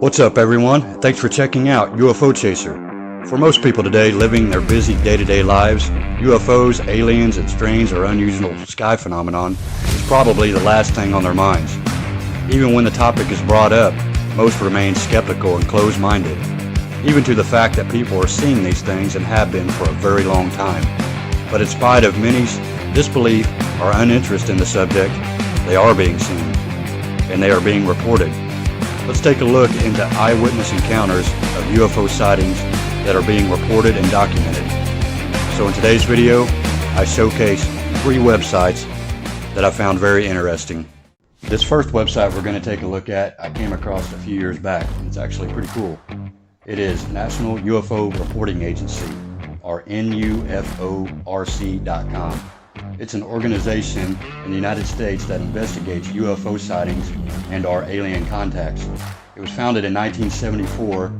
What's up, everyone? Thanks for checking out UFO Chaser. For most people today living their busy day-to-day lives, UFOs, aliens, and strange or unusual sky phenomenon is probably the last thing on their minds. Even when the topic is brought up, most remain skeptical and closed-minded, even to the fact that people are seeing these things and have been for a very long time. But in spite of many's disbelief or uninterest in the subject, they are being seen, and they are being reported. Let's take a look into eyewitness encounters of UFO sightings that are being reported and documented. So in today's video, I showcase 3 websites that I found very interesting. This first website we're going to take a look at, I came across a few years back. It's actually pretty cool. It is National UFO Reporting Agency, or NUFORC.com. It's an organization in the United States that investigates UFO sightings and our alien contacts. It was founded in 1974.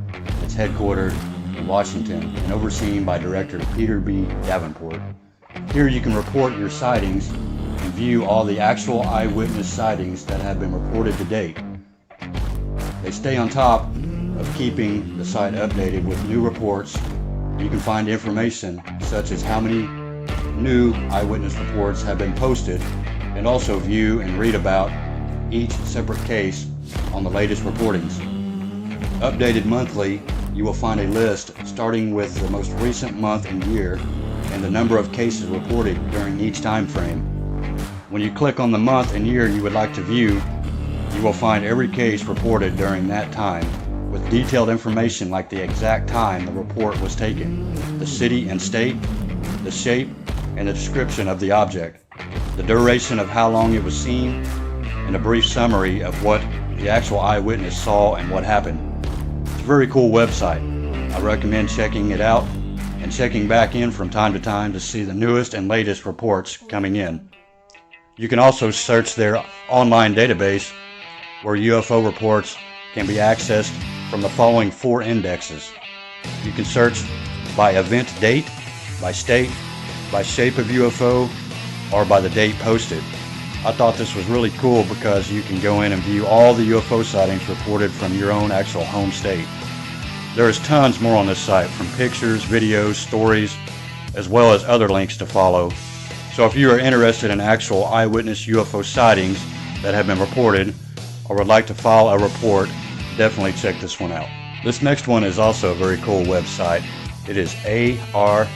It's headquartered in Washington and overseen by Director Peter B. Davenport. Here you can report your sightings and view all the actual eyewitness sightings that have been reported to date. They stay on top of keeping the site updated with new reports. You can find information such as how many new eyewitness reports have been posted, and also view and read about each separate case on the latest reportings. Updated monthly, you will find a list starting with the most recent month and year and the number of cases reported during each time frame. When you click on the month and year you would like to view, you will find every case reported during that time with detailed information like the exact time the report was taken, the city and state, the shape, and the description of the object, the duration of how long it was seen, and a brief summary of what the actual eyewitness saw and what happened. It's a very cool website. I recommend checking it out and checking back in from time to time to see the newest and latest reports coming in. You can also search their online database where UFO reports can be accessed from the following 4 indexes. You can search by event date, by state, by shape of UFO, or by the date posted. I thought this was really cool because you can go in and view all the UFO sightings reported from your own actual home state. There is tons more on this site, from pictures, videos, stories, as well as other links to follow. So if you are interested in actual eyewitness UFO sightings that have been reported or would like to file a report, definitely check this one out. This next one is also a very cool website. It is ARCGIS.com.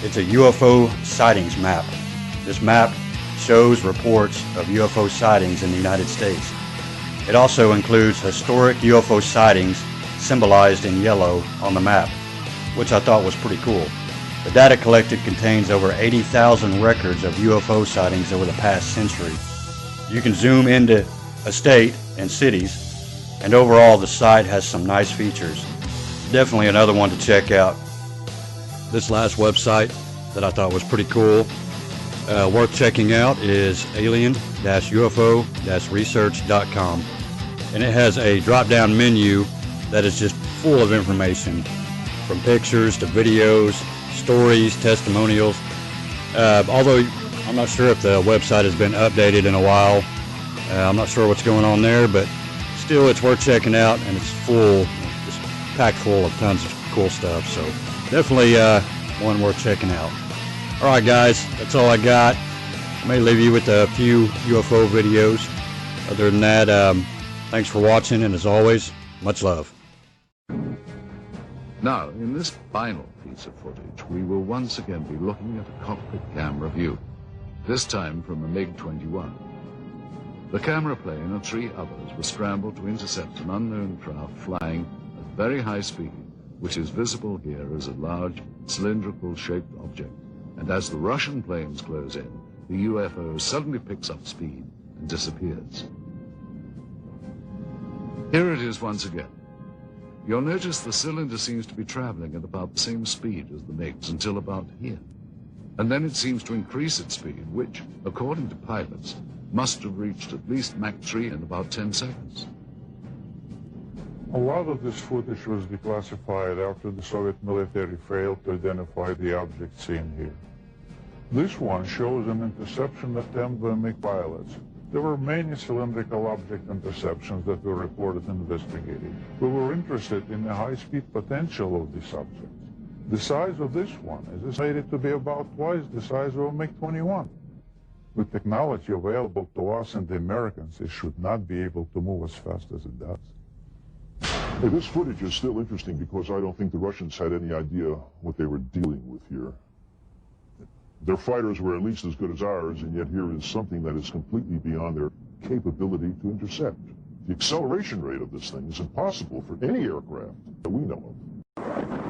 It's a UFO sightings map. This map shows reports of UFO sightings in the United States. It also includes historic UFO sightings symbolized in yellow on the map, which I thought was pretty cool. The data collected contains over 80,000 records of UFO sightings over the past century. You can zoom into a state and cities, and overall the site has some nice features. Definitely another one to check out. This last website that I thought was pretty cool, worth checking out, is alien-ufo-research.com, and it has a drop-down menu that is just full of information, from pictures to videos, stories, testimonials. Although I'm not sure if the website has been updated in a while. I'm not sure what's going on there, but still it's worth checking out, and it's full, just packed full of tons of cool stuff. So definitely one worth checking out. Alright guys, that's all I got. I may leave you with a few UFO videos. Other than that, thanks for watching, and as always, much love. Now, in this final piece of footage, we will once again be looking at a cockpit camera view, this time from a MiG-21. The camera plane and 3 others were scrambled to intercept an unknown craft flying at very high speed, which is visible here as a large, cylindrical-shaped object. And as the Russian planes close in, the UFO suddenly picks up speed and disappears. Here it is once again. You'll notice the cylinder seems to be traveling at about the same speed as the MiGs until about here. And then it seems to increase its speed, which, according to pilots, must have reached at least Mach 3 in about 10 seconds. A lot of this footage was declassified after the Soviet military failed to identify the object seen here. This one shows an interception attempt by MiG pilots, There were many cylindrical object interceptions that were reported and investigated. We were interested in the high-speed potential of these objects. The size of this one is estimated to be about twice the size of a MiG-21. With technology available to us and the Americans, it should not be able to move as fast as it does. Hey, this footage is still interesting because I don't think the Russians had any idea what they were dealing with here. Their fighters were at least as good as ours, and yet here is something that is completely beyond their capability to intercept. The acceleration rate of this thing is impossible for any aircraft that we know of.